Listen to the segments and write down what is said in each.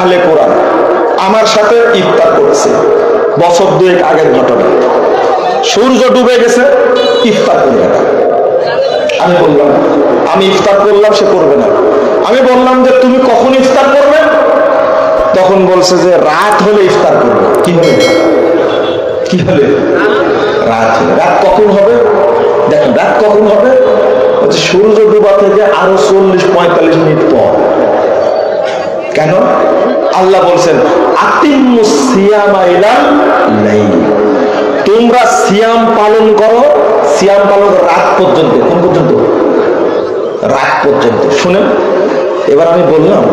আহলে কোরআন আমার সাথে ইফতার করছে, বছর 2 আগের ঘটনা। সূর্য ডুবে গেছে, ইফতার করবে না। আমি বললাম আমি ইফতার করলাম, সে করবে না। আমি বললাম যে তুমি কখন ইফতার করবে? তখন বলছে যে রাত হলে ইফতার করবে। কি হলে? কি হলে? রাত হলে। রাত কখন হবে? দেখেন রাত কখন হবে? সূর্য ডুবা থেকে আরো 40-45 মিনিট পর। কেন? আল্লাহ বলছেন আতিম্মুস সিয়ামা ইলাল লাইল, তোমরা সিয়াম পালন করো। সিয়াম পালন রাত পর্যন্ত। কোন পর্যন্ত? রাত পর্যন্ত। শুনেন, এবার আমি বললাম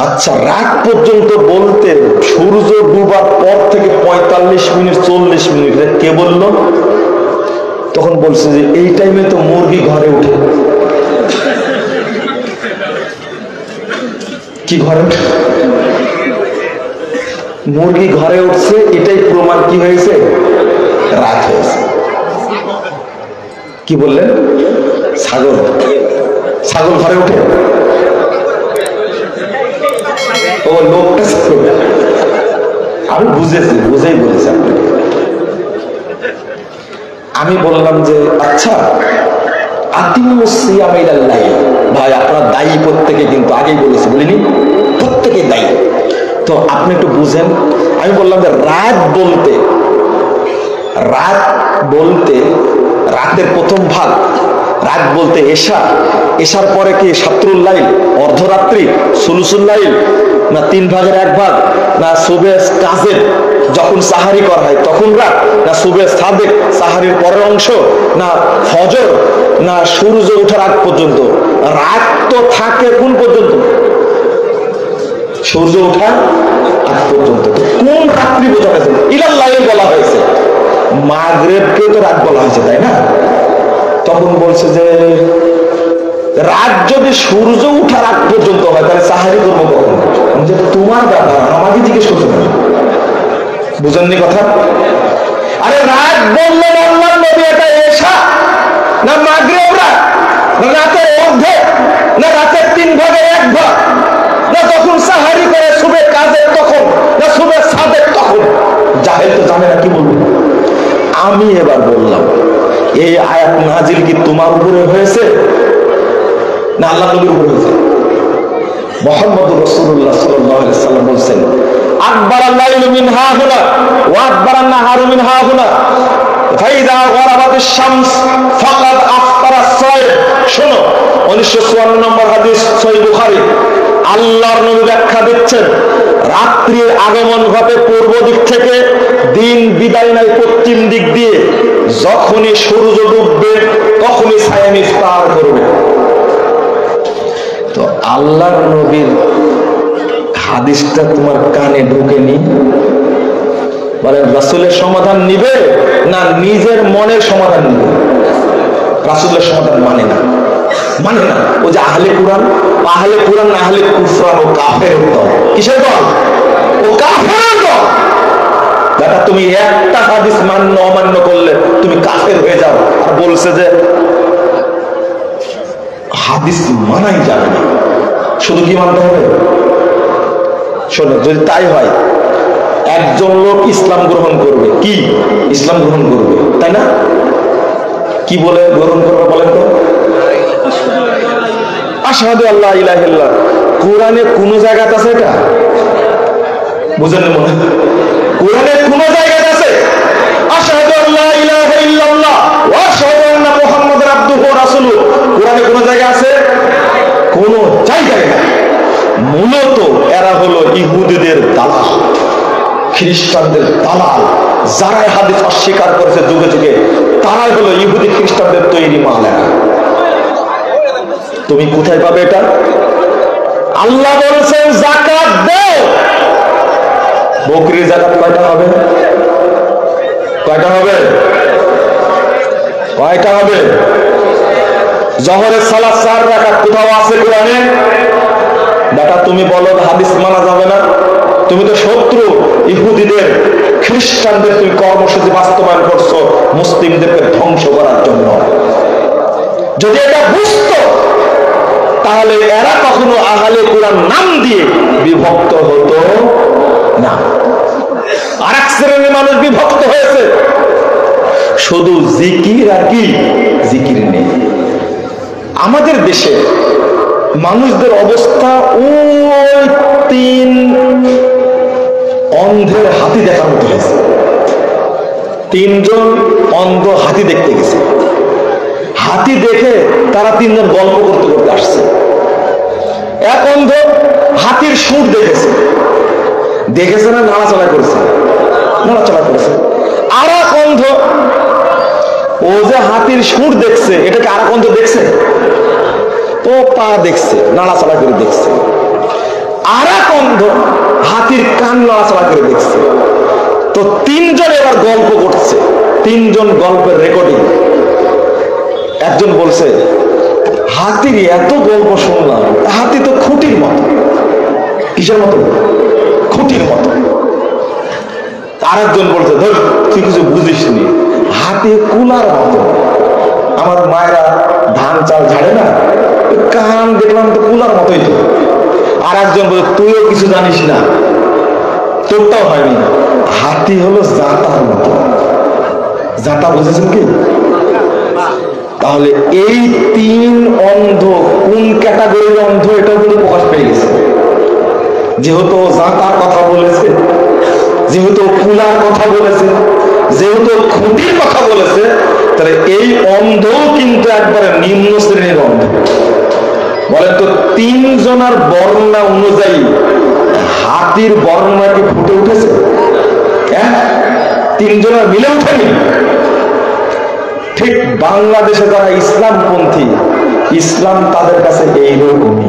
আচ্ছা রাত পর্যন্ত বলতে সূর্য ডুবার পর থেকে 45 মিনিট 40 মিনিট কে বলল? তখন বলছে যে এই টাইমে তো মুরগি ঘরে উঠে। কি ঘরে? মুরগি ঘরে উঠছে, এটাই প্রমাণ কি হয়েছে? রাত হয়েছে। কি বললেন? ছাগল, ছাগল ঘরে উঠে? ও লোকটা আমি বুঝেছি, বুঝেই বলেছি আপনাকে। আমি বললাম যে আচ্ছা আতিম্মুস সিয়ামা ইলাল লাইল, ভাই আপনার দায়ী প্রত্যেকে, কিন্তু আগেই বলেছি বলিনি? প্রত্যেকে দায়ী। তো আপনি একটু বুঝেন। আমি বললাম যে রাত বলতে রাতের প্রথম ভাগ, রাত বলতে এশা, এশার পরে কি সাতরুল লাইল, অর্ধরাত্রি, সুলুসুল লাইল, না 3 ভাগের 1 ভাগ, না সুবে কাজের যখন সাহারি করা হয় তখন রাত, না সুবে সাদেক সাহারির পরের অংশ, না ফজর, না সূর্য ওঠার আগ পর্যন্ত? রাত তো থাকে কোন পর্যন্ত? সূর্য ওঠার আগ পর্যন্ত। কোন রাত্রি বোঝা গেছে? ইলাল লাইল বলা হয়েছে, মাগরিবকে তো রাত বলা হয়েছে, তাই না? তখন বলছে যে রাত যদি সূর্য উঠার আগ পর্যন্ত হয় তাহলে সাহারি করবো কখন? যে তোমার ব্যাপার, আমাকে জিজ্ঞেস করতে পারে। বুঝেননি কথা? আরে রাত বললেন আল্লাহর নবী, এটা এশা না মাগরিব রাত, না রাতের অর্ধেক, না রাতের 3 ভাগের 1 ভাগ, না যখন সাহারি করে সুবে কাজের তখন, না সুবে সাদেক তখন? জাহেল তো জানে না, কি বলবো? আমি এবার বললাম এই আয়াত নাজিল কি তোমার উপরে হয়েছে না আল্লাহ নবীর উপরে হয়েছে? মুহাম্মদুর রাসূলুল্লাহ সাল্লাল্লাহু আলাইহি ওয়াসাল্লাম বলেন আকবারাল লাইলু মিন হাহুনা ওয়া আকবারান নাহারু মিন হাহুনা ফাইদা গরাবাতিশ শামস ফাকাদ আফতারাস সাইম। শোনো 1954 নম্বর হাদিস সহিহ বুখারী। আল্লাহর নবী ব্যাখ্যা দিচ্ছেন রাত্রির আগমন ঘটে পূর্ব দিক থেকে, দিন বিদায় নেয় পশ্চিম দিক দিয়ে। যখনই সূর্য ডুববে তখনই সায়াম ইফতার করবে। তো আল্লাহর নবীর হাদিসটা তোমার কানে ঢোকেনি? বলে রাসূলের সমাধান নিবে না নিজের মনের সমাধান নিবে? রাসূলের সমাধান মানে না, মানে না। ও যে আহলে কোরআন, আহলে কোরআন না আহলে কুফর ও কাফের দল। কিসের দল? ও কাফের দল। দাদা তুমি একটা হাদিস মান্য অমান্য করলে তুমি কাফের হয়ে যাও। আর বলছে যে হাদিস মানাই যাবে না, শুধু কি মানতে হবে? শোনো, যদি তাই হয় একজন লোক ইসলাম গ্রহণ করবে, কি ইসলাম গ্রহণ করবে, তাই না? কি বলে গ্রহণ করবে বলেন তো? আশহাদু আল্লা ইলাহা ইল্লাল্লাহ। কোরআনে কোন জায়গাতে আছে এটা? বুঝেন না মনে? কোরআনে কোন জায়গাতে আছে আশহাদু আল্লা ইলাহা ইল্লাল্লাহ ওয়া আশহাদু আন্না মুহাম্মাদার আবদুহু ওয়া রাসূলুহু? কোরআনে কোন জায়গা আছে? কোন জায়গায় না। মূলত এরা হলো ইহুদিদের দালাল, খ্রিস্টানদের দালাল। যারা হাদিস অস্বীকার করেছে যুগে যুগে, তারাই হলো ইহুদি খ্রিস্টানদের তৈরি মাল। তুমি কোথায় পাবে এটা? আল্লাহ বলেছেন যাকাত দাও। বকরির যাকাত কয়টা হবে? কয়টা হবে? কয়টা হবে? জোহরের সালাত 4 রাকাত কোথাও আছে কোরআনে? বেটা তুমি বলো হাদিস মানা যাবে না? তুমি তো শত্রু ইহুদিদের খ্রিস্টানদের, তুমি কর্মসূচি বাস্তবায়ন করছো মুসলিমদেরকে ধ্বংস করার জন্য। যদি এটা বুঝতো তাহলে এরা কখনো আহলে কোরআন নাম দিয়ে বিভক্ত হতো না। আর এক শ্রেণীর মানুষ বিভক্ত হয়েছে, শুধু জিকির আর কি জিকির নেই। আমাদের দেশে মানুষদের অবস্থা ওই 3 অন্ধের হাতি দেখার মতো হয়েছে। 3 জন অন্ধ হাতি দেখতে গেছে, হাতি দেখে তারা 3 জন গল্প করতে করতে আসছে। এক অন্ধ হাতির সুর দেখেছে না নাড়াচড়া করেছে, নাড়াচড়া করেছে। আর এক অন্ধ ও যে হাতির সুর দেখছে, এটাকে আর এক অন্ধ দেখছে, ও পা দেখছে, নাড়াচড়া করে দেখছে। আর এক অন্ধ হাতির কান নাড়াচড়া করে দেখছে। তো 3 জন এবার গল্প করছে, 3 জন গল্পের রেকর্ডিং। একজন বলছে, হাতির এত গল্প শুনলাম, হাতি তো খুঁটির মতো। কিসের মতো? খুঁটির মতো। আরেকজন বলছে, ধর তুই কিছু বুঝিস নি, হাতি কুলার মতো। আমার মায়েরা ধান চাল ঝাড়ে না, কান দেখলাম তো কুলার মতোই তো। আর একজন বলছে, তুইও কিছু জানিস না, তোরটাও হয়নি, হাতি হলো জাতার মতো। জাতা বুঝেছেন কি? তাহলে এই 3 অন্ধ কোন ক্যাটাগরির অন্ধ এটাও কিন্তু প্রকাশ পেয়ে গেছে। যেহেতু জাতার কথা বলেছে, যেহেতু কুলার কথা বলেছে, যেহেতু খুঁটির কথা বলেছে, তাহলে এই অন্ধ কিন্তু একবারে নিম্ন শ্রেণীর অন্ধ। বলেন তো 3 জনের বর্ণনা অনুযায়ী হাতির বর্ণনা কি ফুটে উঠেছে? হ্যাঁ, 3 জনের মিলে উঠেনি। ঠিক বাংলাদেশে যারা ইসলামপন্থী, ইসলাম তাদের কাছে এইরকমই।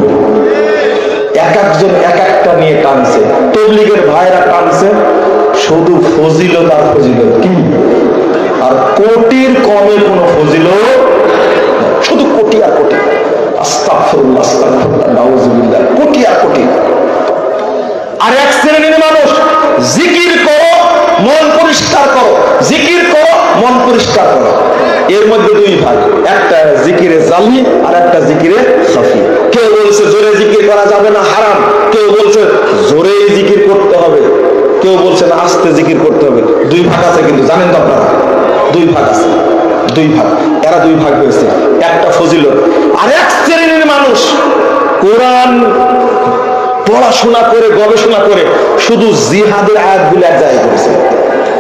এক একজন এক একটা নিয়ে টানছে। তবলিগের ভাইরা টানছে শুধু ফজিলত আর ফজিলত, কি আর কোটির কমে কোনো ফজিলত, শুধু কোটি আর কোটি। আস্তাগফিরুল্লাহ, আস্তাগফিরুল্লাহ, নাউজুবিল্লাহ, কোটি আর কোটি। আর এক শ্রেণীর মানুষ, জিকির করো মন পরিষ্কার করো, জিকির করো মন পরিষ্কার করো। এর মধ্যে 2 ভাগ, একটা জিকিরে জালি আর একটা জিকিরে খাফি। কেউ বলছে জোরে জিকির করা যাবে না, হারাম। কেউ বলছে জোরে জিকির করতে হবে, কেউ বলছে না আস্তে জিকির করতে হবে। 2 ভাগ আছে, কিন্তু জানেন তো আপনারা 2 ভাগ আছে, 2 ভাগ। এরা 2 ভাগ হয়েছে, একটা ফজিলত। আর এক শ্রেণীর মানুষ কোরআন পড়াশোনা করে গবেষণা করে শুধু জিহাদের আয়াতগুলো এক জায়গায় করেছে,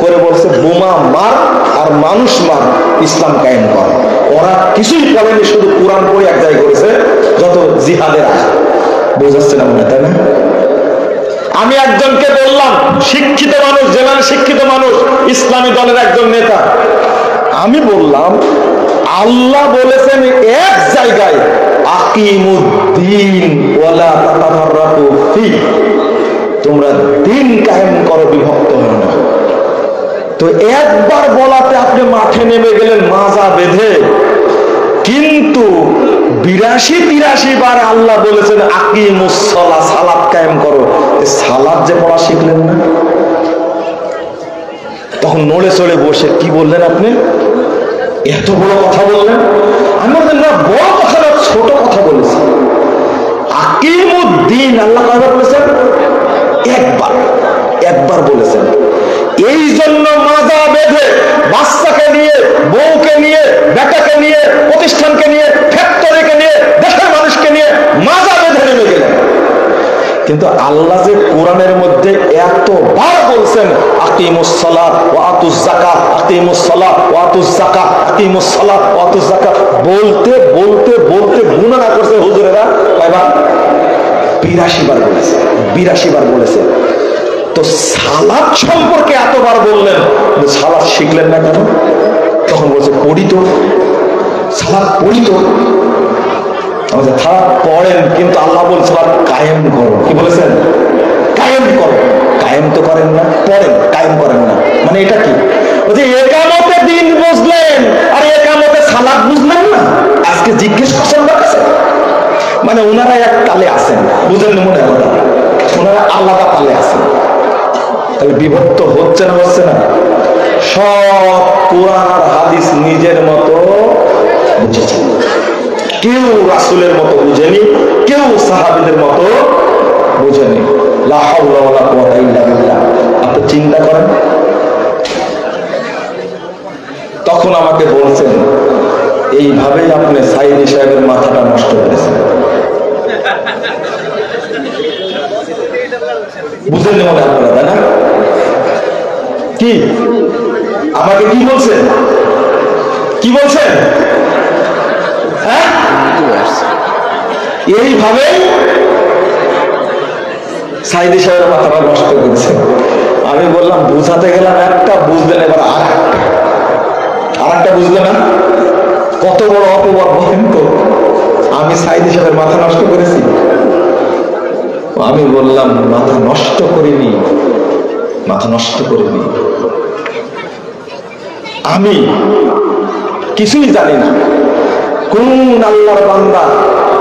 করে বলছে বোমা মার আর মানুষ মার, ইসলাম কায়েম কর। ওরা কিছুই বলেনি, শুধু কোরআন পড়ে এক জায়গায় করেছে যত জিহাদের আয়াত। বোঝাচ্ছে না মনে, তাই না? আমি একজনকে বললাম, শিক্ষিত মানুষ, জেলার শিক্ষিত মানুষ, ইসলামী দলের একজন নেতা, আমি বললাম আল্লাহ বলেছেন এক জায়গায় আকিমুদ্দিন ওয়ালা তাতাফাররাকু ফি, তোমরা দিন কায়েম করো, বিভক্ত হয় না। তো একবার বলাতে আপনি মাঠে নেমে গেলেন মাজা বেঁধে, কিন্তু 82-83 বার আল্লাহ বলেছেন আকিমুস সালাহ, সালাত কায়েম করো। সালাত যে পড়া শিখলেন না, তখন নড়ে চড়ে বসে কি বললেন আপনি? এত বড় কথা বললেন। আমি বললেন না, বড় কথা না, ছোট কথা বলেছি। আকিমুদ্দিন আল্লাহ কয়বার বলেছেন? একবার বলেছেন। এই জন্য মাজা বেঁধে বাচ্চাকে নিয়ে, বউকে নিয়ে, বেটাকে নিয়ে, প্রতিষ্ঠানকে নিয়ে, ফ্যাক্টরিকে নিয়ে, দেশের মানুষকে নিয়ে মাজা বেঁধে নেমে গেলেন। কিন্তু আল্লাহ যে কোরআনের মধ্যে এতবার বলছেন আকিমুস সালাত ওয়া আতুজ যাকাত, আকিমুস সালাত ওয়া আতুজ যাকাত, আকিমুস সালাত ওয়া আতুজ যাকাত, বলতে বলতে বলতে গুনাহ করছে হুজুরেরা কয়বার? 82 বার বলেছে, 82 বার বলেছে। তো সালাত সম্পর্কে এতবার বললেন, সালাত শিখলেন না কেন? তখন বলছে পড়ি তো, সালাত পড়ি তো। সালাত পড়েন, কিন্তু আল্লাহ বলছে সালাত কায়েম করো। কি বলেছেন? কায়েম করো। কায়েম তো করেন না, পড়েন, কায়েম করেন না। মানে এটা কি? বলছে একামতে দিন বুঝলেন আর একামতে সালাত বুঝলেন না। আজকে জিজ্ঞেস করছেন না কাছে, মানে ওনারা এক তালে আছেন, বুঝলেন মনে হয় ওনারা আলাদা তালে আছেন। তাহলে বিভক্ত হচ্ছে না, হচ্ছে না? সব কোরআন আর হাদিস নিজের মতো বুঝেছেন, কেউ রাসূলের মতো বুঝেনি, কেউ সাহাবীদের মতো বুঝেনি। লা হাওলা ওয়ালা কুওয়াতা ইল্লা বিল্লাহ। আপনি চিন্তা করেন। তখন আমাকে বলছেন, এইভাবেই আপনি সাইদি সাহেবের মাথাটা নষ্ট করেছেন। বুঝলেন মনে আপনারা, তাই না? কি আমাকে কি বলছেন, কি বলছেন? হ্যাঁ, এইভাবে সাইদি সাহেবের মাথাটা নষ্ট করেছে। আমি বললাম বুঝাতে গেলাম একটা, বুঝলেন এবার আর একটা বুঝলেন না। কত বড় অপবাদ বলেন তো, আমি সাইদি সাহেবের মাথা নষ্ট করেছি? আমি বললাম মাথা নষ্ট করিনি, মাথা নষ্ট করিনি। আমি কিছুই জানি না। কোন আল্লাহর বান্দা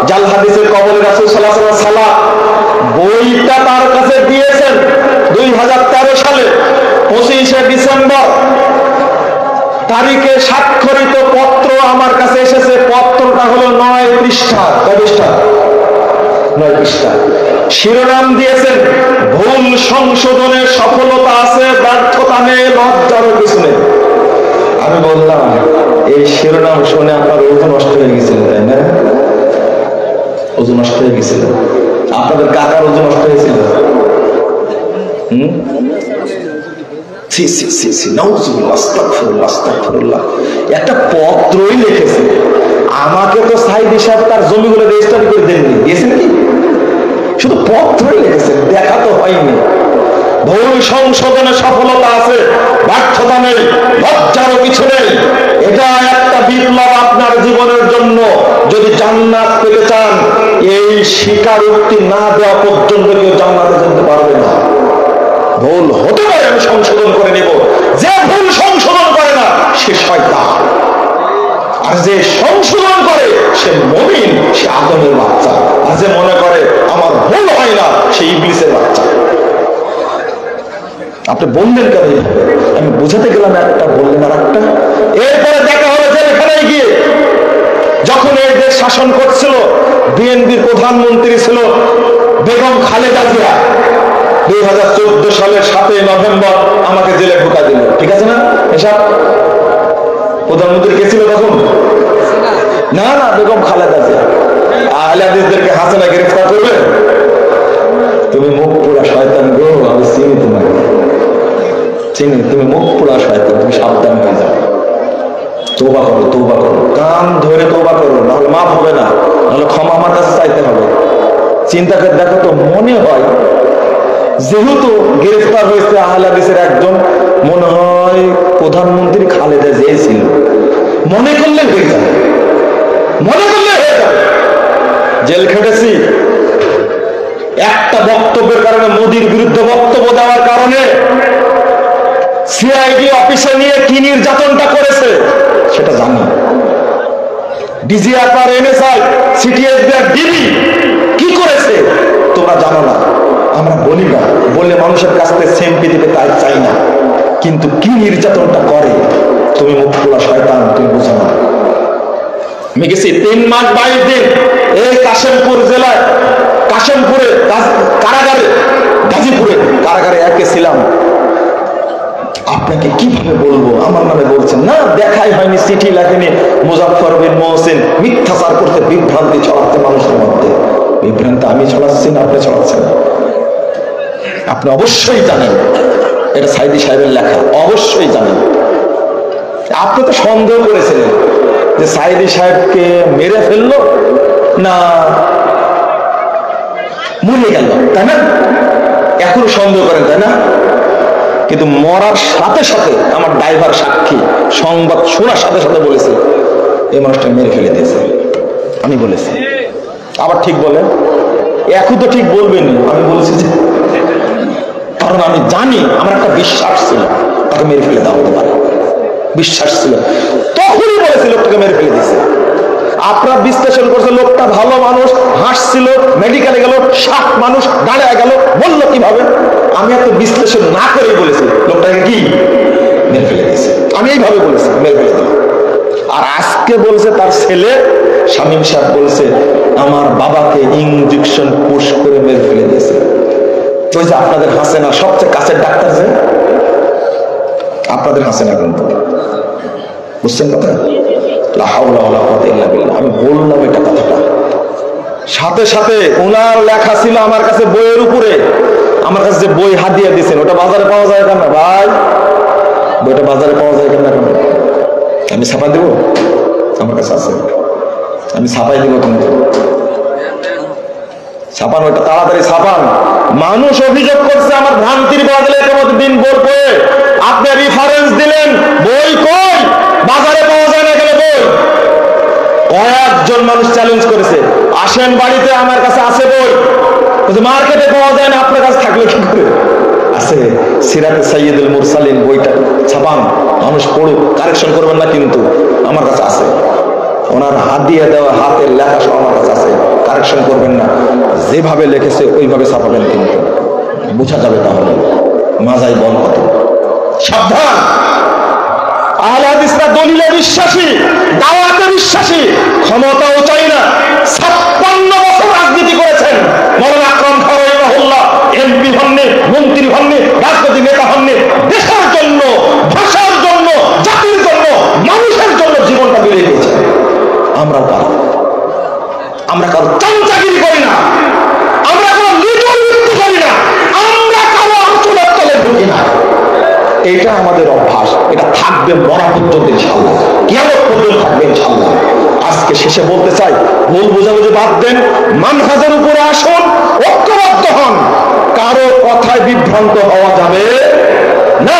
জাল হাদিসের কবলে রাসূল সাল্লাল্লাহু আলাইহি ওয়াসাল্লাম বইটা তার কাছে দিয়েছেন 2013 সালে 25শে ডিসেম্বর তারিখে স্বাক্ষরিত পত্র আমার কাছে এসেছে। পত্রটা হলো 9 পৃষ্ঠা। কয় পৃষ্ঠা? 9 পৃষ্ঠা। শিরোনাম দিয়েছেন ভুল সংশোধনে সফলতা আছে, ব্যর্থতা নেই, লজ্জারও কিছু নেই। আমি বললাম এই শিরোনাম শুনে আপনার ওজন নষ্ট হয়ে গেছিল, তাই না? ওজন নষ্ট হয়ে গেছিল। আপনাদের কাকার ওজন নষ্ট হয়েছিল। একটা পত্রই লিখেছে। আমাকে তো সাইদি সাহেব তার জমিগুলো রেজিস্টার করে দেননি, দিয়েছেন কি? শুধু পত্রই লিখেছেন, দেখা তো হয়নি। ভুল সংশোধনে সফলতা আছে, ব্যর্থতা নেই, লজ্জারও কিছু নেই। এটা একটা বিপ্লব আপনার জীবনের জন্য। যদি জান্নাত পেতে চান, এই স্বীকারোক্তি না দেওয়া পর্যন্ত কেউ জান্নাতে যেতে পারবে না। ভুল হতে পারে, আমি সংশোধন করে নেব। যে ভুল সংশোধন করে না সে শয়তান, আর যে সংশোধন করে সে মুমিন, সে আদমের বাচ্চা। আর যে মনে করে আমার ভুল হয় না, সে ইবলিসের বাচ্চা। আপনি বললেন কেন? আমি বুঝাতে গেলাম একটা, বললেন আর একটা। এরপরে দেখা হলো জেলখানায় গিয়ে, যখন এই দেশ শাসন করছিল বিএনপির প্রধানমন্ত্রী ছিল বেগম খালেদা জিয়া। 2014 সালের 7 নভেম্বর আমাকে জেলে ঢোকা দিল। ঠিক আছে না? এসব প্রধানমন্ত্রী কে ছিল তখন? না না, বেগম খালেদা জিয়া। আহলে হাদিসদেরকে হাসিনা গ্রেফতার করবে? তুমি মুখ পুরা শয়তান গো, আমি চিনি তোমাকে, চিনি। তুমি মুখ পুরা শয়তান, তুমি সাবধান হয়ে যাও। তওবা করো, তওবা করো, কান ধরে তওবা করো, নাহলে মাফ হবে না, নাহলে ক্ষমা আমার কাছে চাইতে হবে। চিন্তা করে দেখো তো, মনে হয় যেহেতু গ্রেফতার হয়েছে আহলে হাদিসের একজন, মনে হয় প্রধানমন্ত্রী খালেদা জিয়া ছিল। মনে করলে হয়ে যাবে, মনে করলে হয়ে যাবে। জেল খেটেছি একটা বক্তব্যের কারণে, মোদির বিরুদ্ধে বক্তব্য দেওয়ার কারণে। সিআইডি অফিসে নিয়ে কি নির্যাতনটা করেছে সেটা জানি। ডিজিএফআর, এনএসআই, সিটিএসবি, ডিবি কি করেছে তোমরা জানো না। আমরা বলি না, বলে মানুষের কাছ থেকে সিম্পথি পেতে চাই না, কিন্তু কি নির্যাতনটা করে তুমি মুখ খোলা শয়তান, তুমি বুঝো না। আমি গেছি 3 মাস 22 দিন এই কাশিমপুর জেলায়, কাশিমপুরে কারাগারে, গাজীপুরে কারাগারে একে ছিলাম। আপনাকে কিভাবে বলবো, আমার নামে বলছেন না, দেখাই হয়নি, চিঠি লেখেনি। মুজাফফর বিন মহসিন মিথ্যাচার করতে, বিভ্রান্তি ছড়াতে মানুষের মধ্যে। বিভ্রান্তি আমি ছড়াচ্ছি না, আপনি ছড়াচ্ছেন। আপনি অবশ্যই জানেন এটা সাইদি সাহেবের লেখা, অবশ্যই জানেন। আপনি তো সন্দেহ করেছিলেন যে সাইদি সাহেবকে মেরে ফেললো না মরে গেল, তাই না? এখন সন্দেহ করেন, তাই না? কিন্তু মরার সাথে সাথে আমার ড্রাইভার সাক্ষী, সংবাদ শোনার সাথে সাথে বলেছে এই মানুষটা মেরে ফেলে দিয়েছে। আমি বলেছি, আবার ঠিক বলেন, এখন তো ঠিক বলবেন। আমি বলেছি যে, কারণ আমি জানি, আমার একটা বিশ্বাস ছিল তাকে মেরে ফেলে দেওয়া হতে পারে, বিশ্বাস ছিল। তখনই বলেছি লোকটাকে মেরে ফেলে দিয়েছে। আপনারা বিশ্লেষণ করছে লোকটা ভালো মানুষ, হাসছিল, মেডিকেলে গেল, 60 মানুষ দাঁড়ায় গেল, বললো কিভাবে? আমি এত বিশ্লেষণ না করে বলেছি লোকটাকে কি মেরে ফেলে দিয়েছে। আমি এইভাবে বলেছি, মেরে ফেলে দিল। আর আজকে বলছে তার ছেলে শামীম সাহেব বলছে আমার বাবাকে ইঞ্জেকশন পুশ করে মেরে ফেলে দিয়েছে। ওই যে আপনাদের হাসেনা সবচেয়ে কাছের ডাক্তার, যে আপনাদের হাসেনা, কিন্তু বুঝছেন কথা? লা হাওলা ওয়ালা কুওয়াতা ইল্লা বিল্লাহ। আমি বললাম এটা কথাটা, সাথে সাথে ওনার লেখা ছিল আমার কাছে বইয়ের উপরে, আমার কাছে যে বই হাদিয়া দিয়েছেন ওটা বাজারে পাওয়া যায় কেন ভাই? বইটা বাজারে পাওয়া যায় কেন? আমি ছাপা দেব, আমার কাছে আছে, আমি ছাপাই দিব। কিন্তু ছাপান, ওইটা তাড়াতাড়ি ছাপান। মানুষ অভিযোগ করছে আমার ভ্রান্তির বদলে দিন ভোর করে আপনি রেফারেন্স দিলেন, বই কই? বাজারে পাওয়া যায় না কেন বই? কয়েকজন মানুষ চ্যালেঞ্জ করেছে, আসেন বাড়িতে, আমার কাছে আছে বই। মার্কেটে পাওয়া যায় না, আপনার কাছে থাকলে কি করে? আছে, সিরাতে সাইয়্যিদুল মুরসালিন বইটা ছাপান, মানুষ পড়ুক, কারেকশন করবেন না, কিন্তু আমার কাছে আছে। ওনার হাত দিয়ে দেওয়া হাতের লেখা সব আমার কাছে আছে, কারেকশন করবেন না, যেভাবে লিখেছে ওইভাবে ছাপাবেন, কিন্তু বোঝা যাবে তাহলে মাজাই বল কত। সাবধান, আহলে হাদিসরা দলিলে বিশ্বাসী, দাওয়াতে বিশ্বাসী, ক্ষমতাও চাই না। 56 বছর রাজনীতি করেছেন মাওলানা আকরাম খান রাহিমাহুল্লাহ, এমপি হননি, মন্ত্রী হননি, রাজনৈতিক নেতা হননি, দেশের জন্য, ভাষার জন্য, জাতির জন্য, মানুষের জন্য জীবনটা বিলিয়ে দিয়েছেন। আমরা কারো চামচাগিরি করি না, আমরা কারো লিটল বৃত্তি করি না, আমরা কারো আঞ্চলের তলে ঢুকি না। এটা আমাদের অভ্যাস, এটা থাকবে মরা পর্যন্ত ইনশাআল্লাহ, কিয়ামত পর্যন্ত থাকবে ইনশাআল্লাহ। আজকে শেষে বলতে চাই, ভুল বোঝাবুঝি বাদ দেন, মানহাজের উপরে আসুন, ঐক্যবদ্ধ হন। কারো কথায় বিভ্রান্ত হওয়া যাবে না,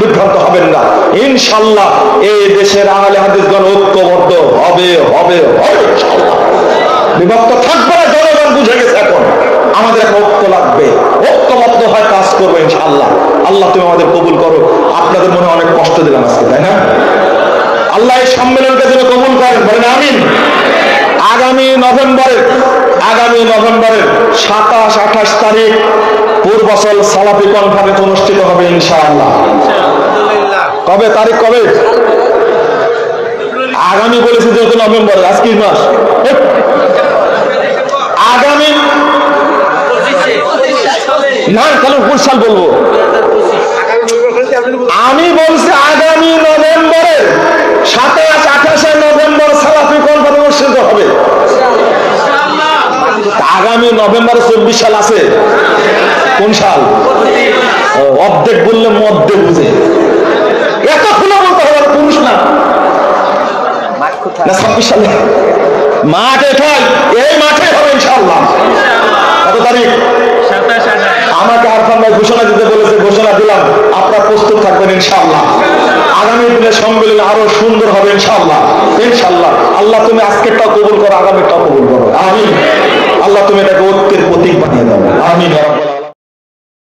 বিভ্রান্ত হবেন না ইনশাআল্লাহ। এই দেশের আহলে হাদিসগণ ঐক্যবদ্ধ হবে হবে হবে ইনশাআল্লাহ। বিভক্ত থাকবে না, জনগণ বুঝে গেছে। এখন আমাদের একটা ঐক্য লাগবে, ঐক্যবদ্ধ হয় কাজ করবো ইনশাআল্লাহ। আল্লাহ তুমি আমাদের কবুল করো। আপনাদের মনে অনেক কষ্ট দিলাম আজকে, তাই না? আল্লাহ এই সম্মেলনকে যেন কবুল করেন, বলেন আমিন। আগামী নভেম্বরের 27, 28 তারিখ পূর্বসল সালাফি কনফারেন্স অনুষ্ঠিত হবে ইনশাআল্লাহ। কবে তারিখ, কবে? আগামী বলেছি যেহেতু নভেম্বরে, আজ কি মাস? আগামী না, তাহলে 25 সাল বলবো। আমি বলছি আগামী নভেম্বরে 27, 28 নভেম্বর সালাফি কনফারেন্স অনুষ্ঠিত হবে। আগামী নভেম্বরে 24 সাল আছে। কোন সাল? অর্ধেক বললে মধ্যে বুঝে, এত খুলে বলতে হবে, পুরুষ না। 26 সালে মাঠ এটাই, এই মাঠে হবে ইনশাআল্লাহ। কত তারিখ? 27। আমাকে আরফান ভাই ঘোষণা দিতে বলেছে, ঘোষণা দিলাম, আপনারা প্রস্তুত থাকবেন ইনশাআল্লাহ। আগামী দিনে সম্মেলন আরো সুন্দর হবে ইনশাআল্লাহ। ইনশাআল্লাহ আল্লাহ তুমি আজকেরটাও কবুল করো, আগামীটাও কবুল করো।